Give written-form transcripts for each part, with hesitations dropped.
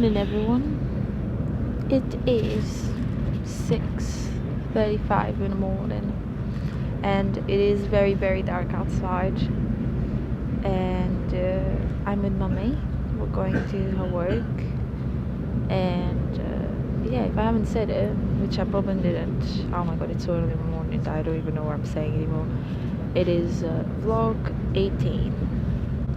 morning, everyone. It is 6:35 in the morning, and it is very, very dark outside. And I'm with mummy. We're going to her work, and yeah, if I haven't said it, which I probably didn't. Oh my god, it's so early in the morning that I don't even know what I'm saying anymore. It is vlog 18,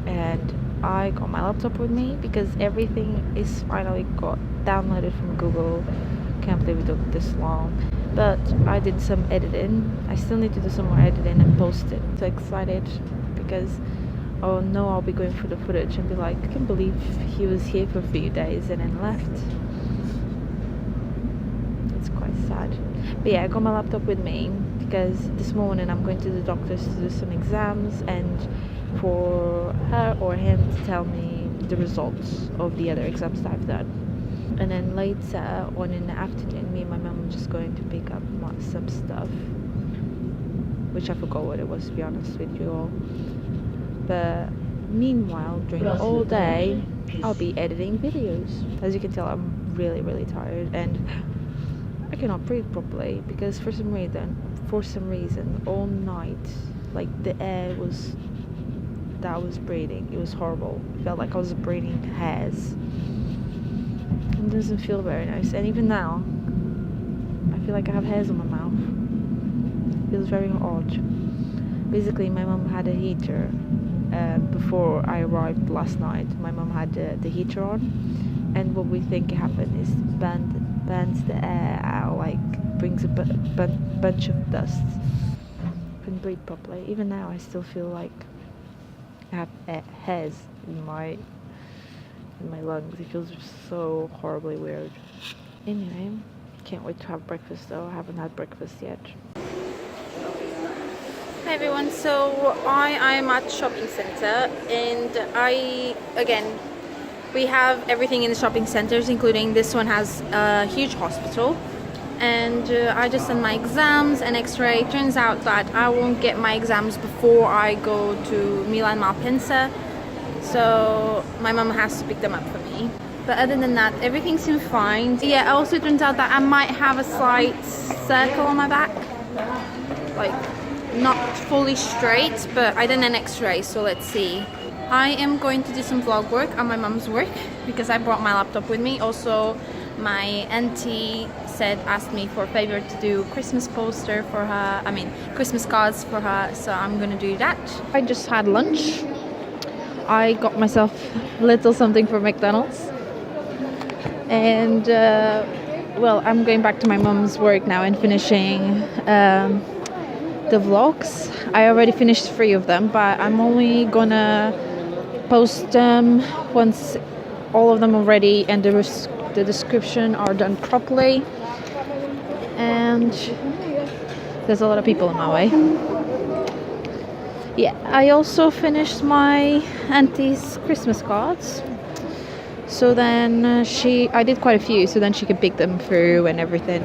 and I got my laptop with me because everything is finally got downloaded from Google. Can't believe it took this long, but I did some editing. I still need to do some more editing and post it. So excited because oh no, I'll be going through the footage and be like, I can't believe he was here for a few days and then left. It's quite sad. But yeah, I got my laptop with me because this morning I'm going to the doctor's to do some exams, and for her or him to tell me the results of the other exams that I've done. And then later on in the afternoon, me and my mum are just going to pick up some stuff, which I forgot what it was, to be honest with you all. But meanwhile, during all day, I'll be editing videos. As you can tell, I'm really, really tired, and I cannot breathe properly because for some reason, all night, like the air that I was breathing, it was horrible. It felt like I was breathing hairs. It doesn't feel very nice, and even now, I feel like I have hairs on my mouth. It feels very odd. Basically, my mum had a heater. Before I arrived last night, my mum had the heater on, and what we think happened is bends the air out, like brings a bunch of dust. Couldn't breathe properly. Even now, I still feel like I have hairs in my lungs. It feels so horribly weird. Anyway, can't wait to have breakfast though. I haven't had breakfast yet. Hi everyone, so I am at shopping center, and we have everything in the shopping centers, including this one has a huge hospital. And I just done my exams and x-ray. Turns out that I won't get my exams before I go to Milan Malpensa, so my mum has to pick them up for me. But other than that, everything seems fine. Yeah, also turns out that I might have a slight circle on my back, like not fully straight, but I did an x-ray, so let's see. I am going to do some vlog work on my mum's work because I brought my laptop with me. Also, my auntie asked me for a favor to do Christmas poster for her, Christmas cards for her, so I'm gonna do that. I just had lunch. I got myself a little something from McDonald's, and well, I'm going back to my mum's work now and finishing the vlogs. I already finished 3 of them, but I'm only gonna post them once all of them are ready and the description are done properly. And there's a lot of people in my way. Yeah, I also finished my auntie's Christmas cards. So then I did quite a few, so then she could pick them through and everything.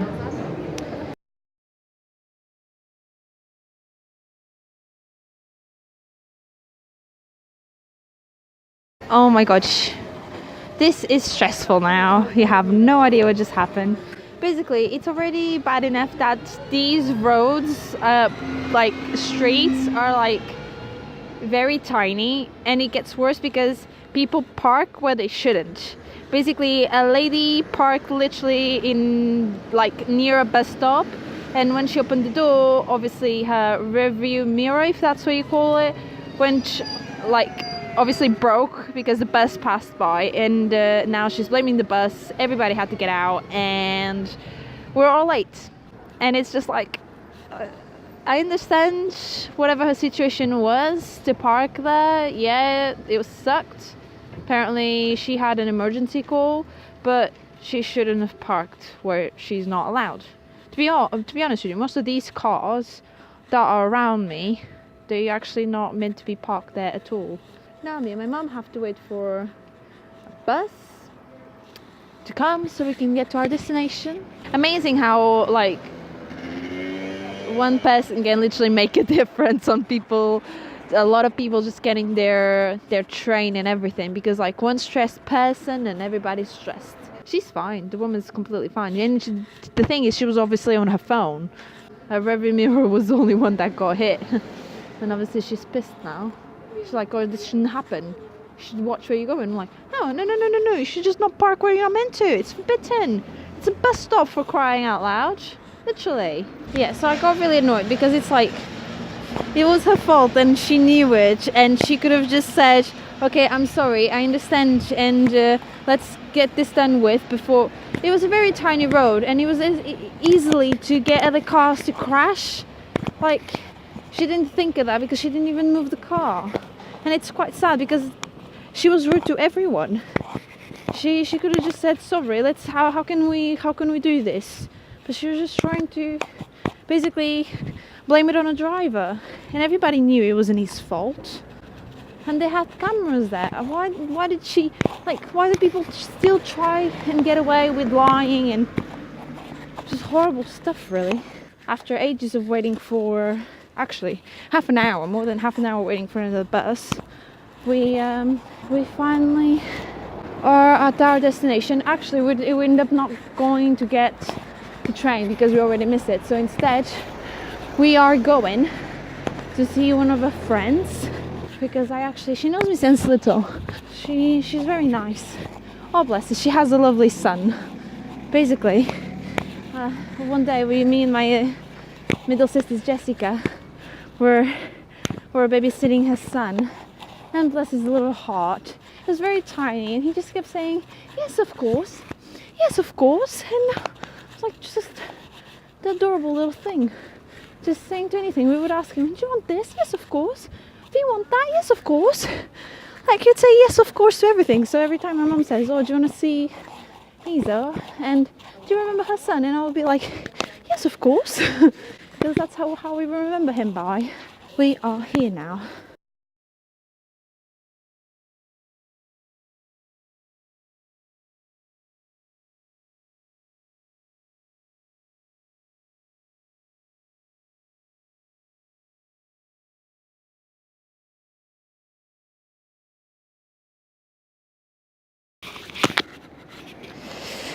Oh my gosh, this is stressful now. You have no idea what just happened. Basically, it's already bad enough that these roads, like streets, are like very tiny, and it gets worse because people park where they shouldn't. Basically, a lady parked literally in like near a bus stop, and when she opened the door, obviously her rear view mirror, if that's what you call it, went like obviously broke because the bus passed by, and now she's blaming the bus. Everybody had to get out, and we're all late. And it's just like, I understand whatever her situation was to park there. Yeah, it sucked. Apparently she had an emergency call, but she shouldn't have parked where she's not allowed. To be honest with you, most of these cars that are around me, they're actually not meant to be parked there at all. Now me and my mum have to wait for a bus to come so we can get to our destination. Amazing how like one person can literally make a difference on people a lot of people just getting their train and everything, because like one stressed person and everybody's stressed. She's fine. The woman's completely fine. And the thing is, she was obviously on her phone. Her rearview mirror was the only one that got hit. And obviously she's pissed now. She's like, oh, this shouldn't happen. You should watch where you're going. I'm like, no. You should just not park where you're not meant to. It's forbidden. It's a bus stop, for crying out loud. Literally. Yeah, so I got really annoyed because it's like, it was her fault and she knew it, and she could have just said, okay, I'm sorry, I understand, and let's get this done with before. It was a very tiny road and it was easily to get other cars to crash. Like, she didn't think of that because she didn't even move the car. And it's quite sad because she was rude to everyone. She could have just said, sorry, how can we do this? But she was just trying to basically blame it on a driver, and everybody knew it wasn't his fault. And they had cameras there. Why did she, like, why do people still try and get away with lying and just horrible stuff, really? After ages of waiting for, actually half an hour, more than half an hour waiting for another bus, we finally are at our destination. Actually, we ended up not going to get the train because we already missed it. So instead, we are going to see one of her friends, because she knows me since little. She's very nice. Oh, bless her. She has a lovely son. Basically, one day me and my middle sister Jessica were babysitting her son, and bless his little heart. It was very tiny, and he just kept saying, yes, of course. Yes, of course. And it's like just the adorable little thing. Just saying to anything. We would ask him, do you want this? Yes, of course. Do you want that? Yes, of course. Like, he'd say yes, of course, to everything. So every time my mum says, oh, do you want to see Isa? And do you remember her son? And I would be like, yes, of course. Because that's how we remember him by. We are here now.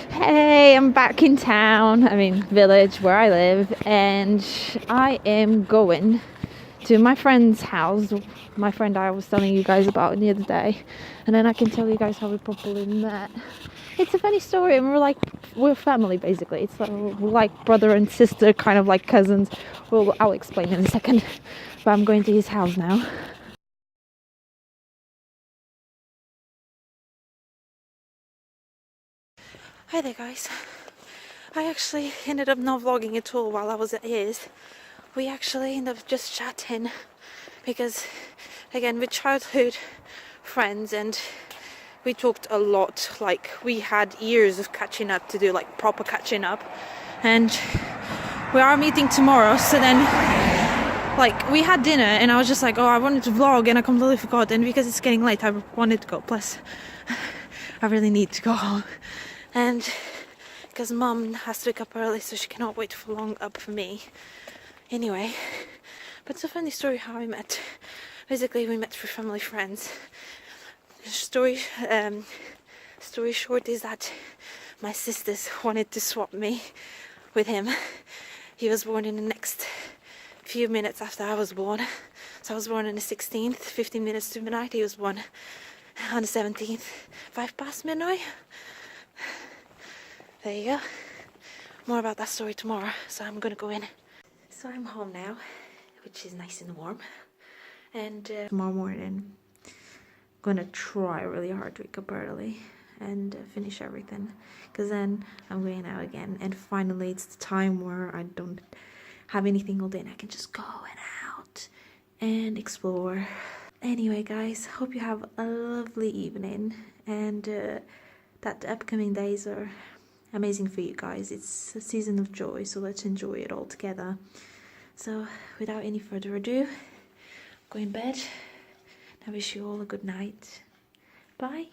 Hey, I'm back in town, village where I live, and I am going to my friend's house, my friend I was telling you guys about the other day, and then I can tell you guys how we properly met. It's a funny story, and we're family basically. It's like brother and sister, kind of like cousins. Well, I'll explain in a second, but I'm going to his house now. Hi there, guys. I actually ended up not vlogging at all while I was at his. We actually ended up just chatting because, again, we're childhood friends and we talked a lot. Like, we had years of catching up to do, like, proper catching up. And we are meeting tomorrow, so then, like, we had dinner and I was just like, oh, I wanted to vlog and I completely forgot. And because it's getting late, I wanted to go. Plus, I really need to go home. And because mum has to wake up early, so she cannot wait for long up for me. Anyway, but it's a funny story how we met. Basically, we met through family friends. Story short is that my sisters wanted to swap me with him. He was born in the next few minutes after I was born. So I was born on the 16th, 15 minutes to midnight. He was born on the 17th, 5 past midnight. There you go. More about that story tomorrow, so I'm gonna go in. So I'm home now, which is nice and warm. And tomorrow morning, I'm gonna try really hard to wake up early and finish everything. Because then I'm going out again. And finally, it's the time where I don't have anything all day and I can just go out and explore. Anyway, guys, hope you have a lovely evening. And that the upcoming days are amazing for you guys. It's a season of joy, so let's enjoy it all together. So without any further ado, go in bed. I wish you all a good night. Bye.